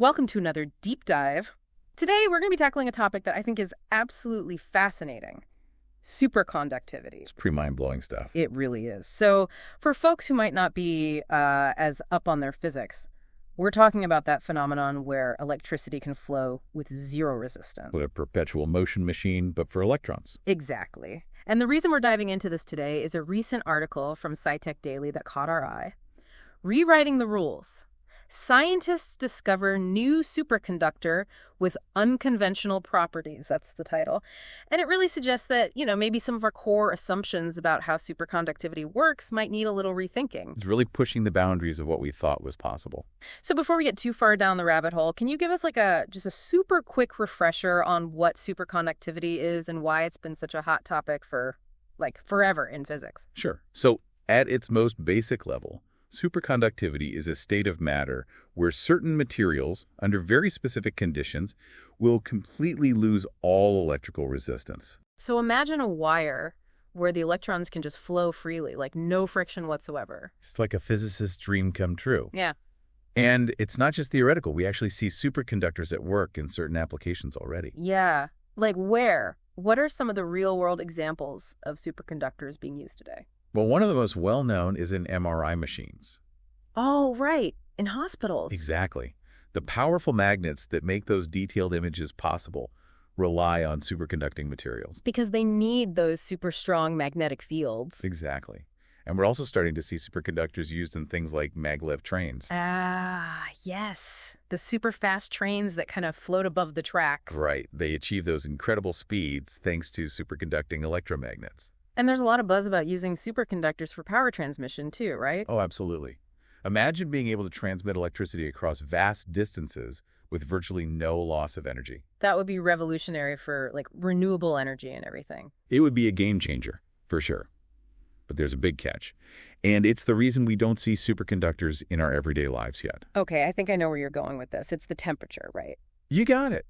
Welcome to another deep dive. Today, we're going to be tackling a topic that I think is absolutely fascinating. Superconductivity. It's pretty mind-blowing stuff. It really is. So, for folks who might not be as up on their physics, we're talking about that phenomenon where electricity can flow with zero resistance. With a perpetual motion machine, but for electrons. Exactly. And the reason we're diving into this today is a recent article from SciTech Daily that caught our eye. Rewriting the rules. Scientists discover new superconductor with unconventional properties. That's the title. And it really suggests that, maybe some of our core assumptions about how superconductivity works might need a little rethinking. It's really pushing the boundaries of what we thought was possible. So before we get too far down the rabbit hole, can you give us just a super quick refresher on what superconductivity is and why it's been such a hot topic for, forever in physics? Sure. So at its most basic level, superconductivity is a state of matter where certain materials, under very specific conditions, will completely lose all electrical resistance. So imagine a wire where the electrons can just flow freely, no friction whatsoever. It's like a physicist's dream come true. Yeah. And it's not just theoretical. We actually see superconductors at work in certain applications already. Yeah. Like where? What are some of the real-world examples of superconductors being used today? Well, one of the most well-known is in MRI machines. Oh, right. In hospitals. Exactly. The powerful magnets that make those detailed images possible rely on superconducting materials. Because they need those super strong magnetic fields. Exactly. And we're also starting to see superconductors used in things like maglev trains. Ah, yes. The super fast trains that kind of float above the track. Right. They achieve those incredible speeds thanks to superconducting electromagnets. And there's a lot of buzz about using superconductors for power transmission too, right? Oh, absolutely. Imagine being able to transmit electricity across vast distances with virtually no loss of energy. That would be revolutionary for renewable energy and everything. It would be a game changer, for sure. But there's a big catch. And it's the reason we don't see superconductors in our everyday lives yet. Okay, I think I know where you're going with this. It's the temperature, right? You got it.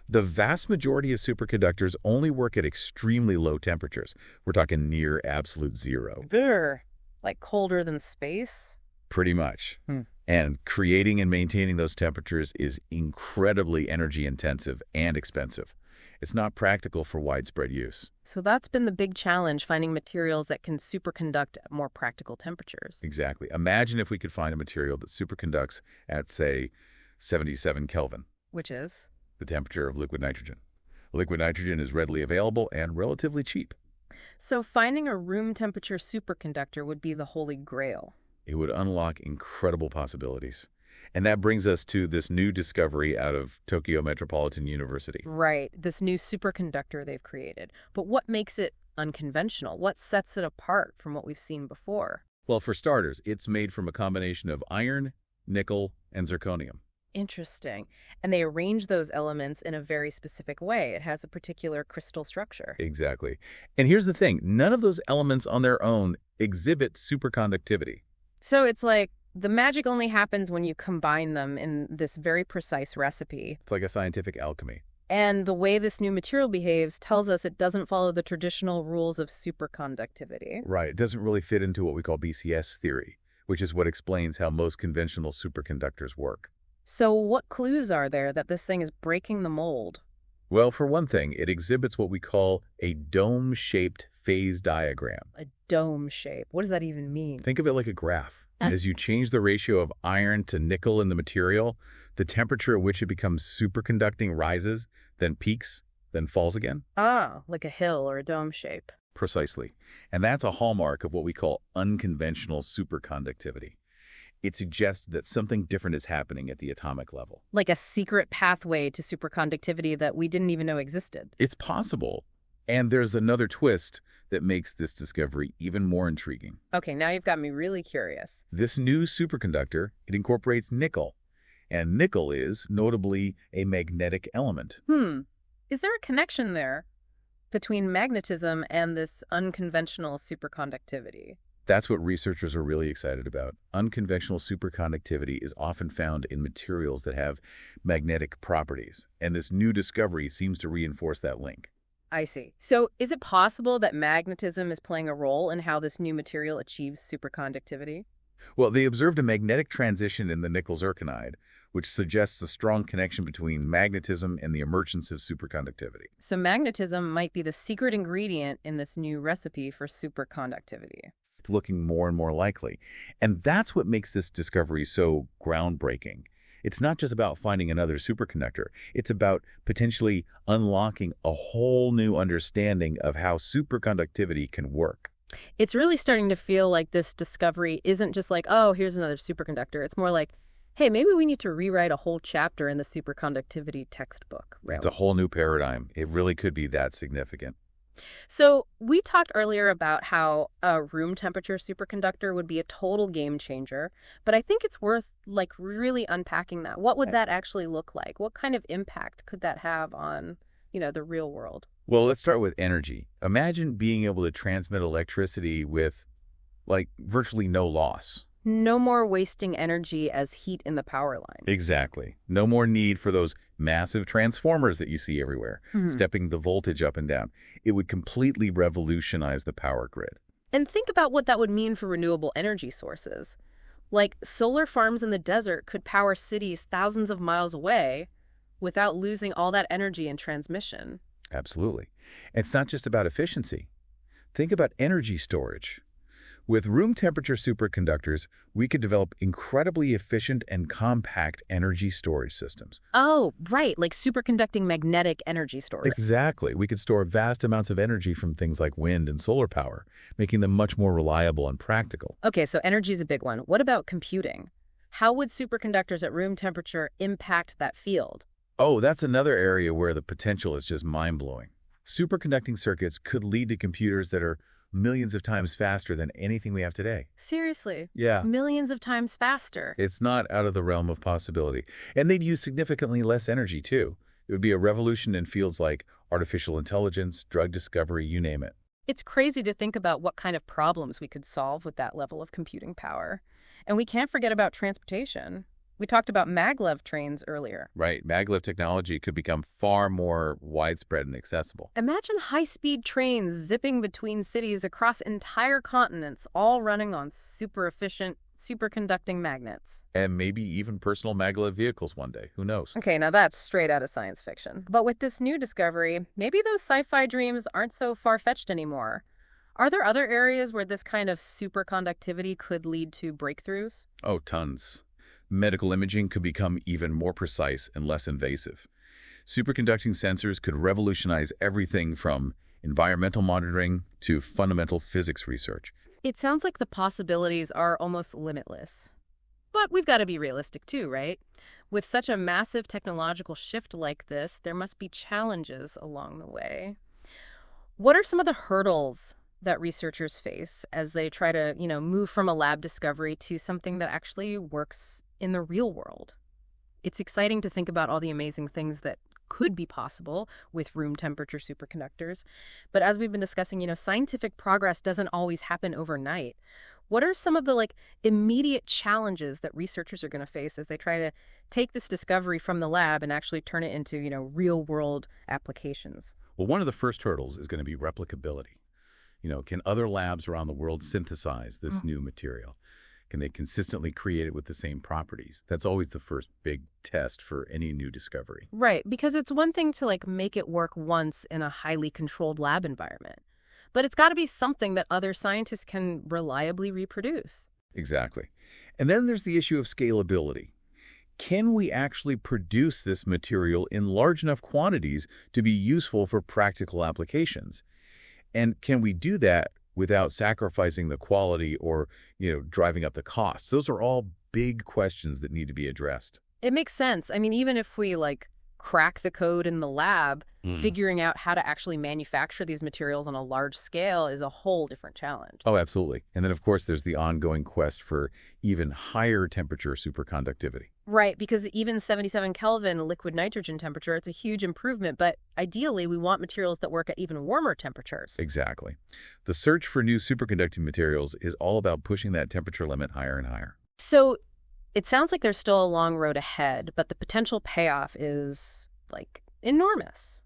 The vast majority of superconductors only work at extremely low temperatures. We're talking near absolute zero. Brr. Like colder than space? Pretty much. And creating and maintaining those temperatures is incredibly energy intensive and expensive. It's not practical for widespread use. So that's been the big challenge, finding materials that can superconduct at more practical temperatures. Exactly. Imagine if we could find a material that superconducts at, say, 77 Kelvin. Which is? The temperature of liquid nitrogen. Liquid nitrogen is readily available and relatively cheap. So finding a room temperature superconductor would be the holy grail. It would unlock incredible possibilities. And that brings us to this new discovery out of Tokyo Metropolitan University. Right, this new superconductor they've created. But what makes it unconventional? What sets it apart from what we've seen before? Well, for starters, it's made from a combination of iron, nickel, and zirconium. Interesting. And they arrange those elements in a very specific way. It has a particular crystal structure. Exactly. And here's the thing. None of those elements on their own exhibit superconductivity. So it's like the magic only happens when you combine them in this very precise recipe. It's like a scientific alchemy. And the way this new material behaves tells us it doesn't follow the traditional rules of superconductivity. Right. It doesn't really fit into what we call BCS theory, which is what explains how most conventional superconductors work. So what clues are there that this thing is breaking the mold? Well, for one thing, it exhibits what we call a dome-shaped phase diagram. A dome shape. What does that even mean? Think of it like a graph. As you change the ratio of iron to nickel in the material, the temperature at which it becomes superconducting rises, then peaks, then falls again. Ah, like a hill or a dome shape. Precisely. And that's a hallmark of what we call unconventional superconductivity. It suggests that something different is happening at the atomic level. Like a secret pathway to superconductivity that we didn't even know existed. It's possible. And there's another twist that makes this discovery even more intriguing. Okay, now you've got me really curious. This new superconductor, it incorporates nickel. And nickel is, notably, a magnetic element. Is there a connection there between magnetism and this unconventional superconductivity? That's what researchers are really excited about. Unconventional superconductivity is often found in materials that have magnetic properties, and this new discovery seems to reinforce that link. I see. So is it possible that magnetism is playing a role in how this new material achieves superconductivity? Well, they observed a magnetic transition in the nickel zirconide, which suggests a strong connection between magnetism and the emergence of superconductivity. So magnetism might be the secret ingredient in this new recipe for superconductivity. It's looking more and more likely. And that's what makes this discovery so groundbreaking. It's not just about finding another superconductor. It's about potentially unlocking a whole new understanding of how superconductivity can work. It's really starting to feel like this discovery isn't just like, oh, here's another superconductor. It's more like, hey, maybe we need to rewrite a whole chapter in the superconductivity textbook. Really. It's a whole new paradigm. It really could be that significant. So we talked earlier about how a room temperature superconductor would be a total game changer, but I think it's worth really unpacking that. What would that actually look like? What kind of impact could that have on, the real world? Well, let's start with energy. Imagine being able to transmit electricity with, virtually no loss. No more wasting energy as heat in the power line. Exactly. No more need for those massive transformers that you see everywhere, stepping the voltage up and down. It would completely revolutionize the power grid. And think about what that would mean for renewable energy sources. Like solar farms in the desert could power cities thousands of miles away without losing all that energy in transmission. Absolutely. And it's not just about efficiency. Think about energy storage. With room temperature superconductors, we could develop incredibly efficient and compact energy storage systems. Oh, right, like superconducting magnetic energy storage. Exactly. We could store vast amounts of energy from things like wind and solar power, making them much more reliable and practical. Okay, so energy is a big one. What about computing? How would superconductors at room temperature impact that field? Oh, that's another area where the potential is just mind-blowing. Superconducting circuits could lead to computers that are millions of times faster than anything we have today. Seriously? Yeah. Millions of times faster? It's not out of the realm of possibility. And they'd use significantly less energy, too. It would be a revolution in fields like artificial intelligence, drug discovery, you name it. It's crazy to think about what kind of problems we could solve with that level of computing power. And we can't forget about transportation. We talked about maglev trains earlier. Right. Maglev technology could become far more widespread and accessible. Imagine high-speed trains zipping between cities across entire continents, all running on super efficient, superconducting magnets. And maybe even personal maglev vehicles one day. Who knows? Okay, now that's straight out of science fiction. But with this new discovery, maybe those sci-fi dreams aren't so far-fetched anymore. Are there other areas where this kind of superconductivity could lead to breakthroughs? Oh, tons. Medical imaging could become even more precise and less invasive. Superconducting sensors could revolutionize everything from environmental monitoring to fundamental physics research. It sounds like the possibilities are almost limitless. But we've got to be realistic too, right? With such a massive technological shift like this, there must be challenges along the way. What are some of the hurdles that researchers face as they try to, move from a lab discovery to something that actually works in the real world? It's exciting to think about all the amazing things that could be possible with room temperature superconductors. But as we've been discussing, scientific progress doesn't always happen overnight. What are some of the immediate challenges that researchers are going to face as they try to take this discovery from the lab and actually turn it into, real world applications? Well, one of the first hurdles is going to be replicability. Can other labs around the world synthesize this new material? Can they consistently create it with the same properties? That's always the first big test for any new discovery. Right, because it's one thing to make it work once in a highly controlled lab environment, but it's got to be something that other scientists can reliably reproduce. Exactly. And then there's the issue of scalability. Can we actually produce this material in large enough quantities to be useful for practical applications? And can we do that without sacrificing the quality or, driving up the costs? Those are all big questions that need to be addressed. It makes sense. I mean, even if we crack the code in the lab, figuring out how to actually manufacture these materials on a large scale is a whole different challenge. Oh, absolutely. And then, of course, there's the ongoing quest for even higher temperature superconductivity. Right, because even 77 Kelvin liquid nitrogen temperature, it's a huge improvement, but ideally we want materials that work at even warmer temperatures. Exactly. The search for new superconducting materials is all about pushing that temperature limit higher and higher. So it sounds like there's still a long road ahead, but the potential payoff is, enormous.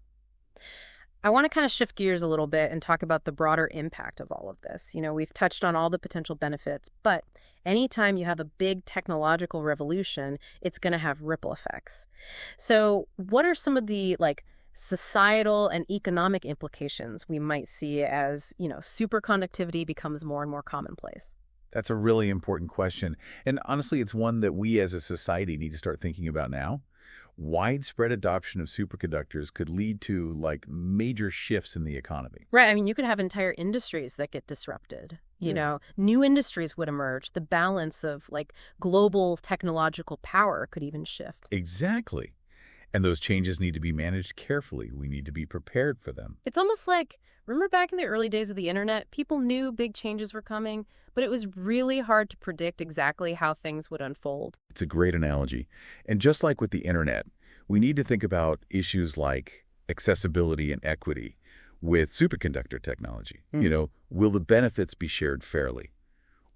I want to kind of shift gears a little bit and talk about the broader impact of all of this. We've touched on all the potential benefits, but anytime you have a big technological revolution, it's going to have ripple effects. So, what are some of the societal and economic implications we might see as, superconductivity becomes more and more commonplace? That's a really important question. And honestly, it's one that we as a society need to start thinking about now. Widespread adoption of superconductors could lead to major shifts in the economy. Right. I mean, you could have entire industries that get disrupted. New industries would emerge. The balance of global technological power could even shift. Exactly. And those changes need to be managed carefully. We need to be prepared for them. It's almost like, remember back in the early days of the internet, people knew big changes were coming, but it was really hard to predict exactly how things would unfold. It's a great analogy. And just like with the internet, we need to think about issues like accessibility and equity with superconductor technology. Will the benefits be shared fairly?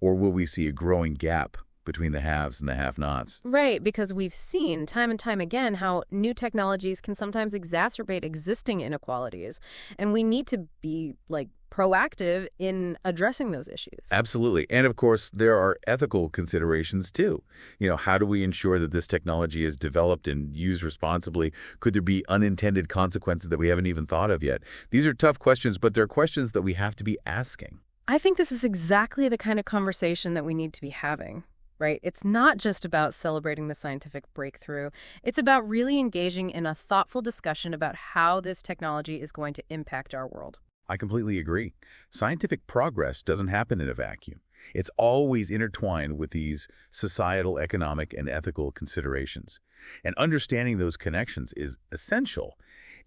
Or will we see a growing gap between the haves and the have-nots? Right, because we've seen time and time again how new technologies can sometimes exacerbate existing inequalities, and we need to be proactive in addressing those issues. Absolutely. And of course, there are ethical considerations too. How do we ensure that this technology is developed and used responsibly? Could there be unintended consequences that we haven't even thought of yet? These are tough questions, but they're questions that we have to be asking. I think this is exactly the kind of conversation that we need to be having. Right? It's not just about celebrating the scientific breakthrough. It's about really engaging in a thoughtful discussion about how this technology is going to impact our world. I completely agree. Scientific progress doesn't happen in a vacuum. It's always intertwined with these societal, economic, and ethical considerations. And understanding those connections is essential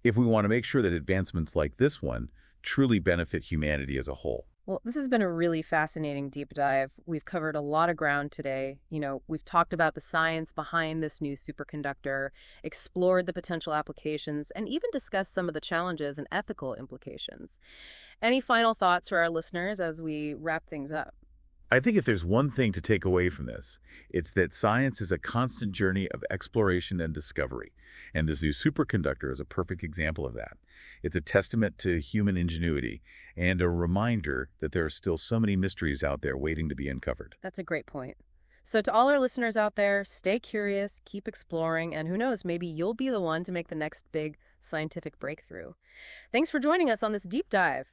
if we want to make sure that advancements like this one truly benefit humanity as a whole. Well, this has been a really fascinating deep dive. We've covered a lot of ground today. We've talked about the science behind this new superconductor, explored the potential applications, and even discussed some of the challenges and ethical implications. Any final thoughts for our listeners as we wrap things up? I think if there's one thing to take away from this, it's that science is a constant journey of exploration and discovery. And this new superconductor is a perfect example of that. It's a testament to human ingenuity and a reminder that there are still so many mysteries out there waiting to be uncovered. That's a great point. So to all our listeners out there, stay curious, keep exploring, and who knows, maybe you'll be the one to make the next big scientific breakthrough. Thanks for joining us on this deep dive.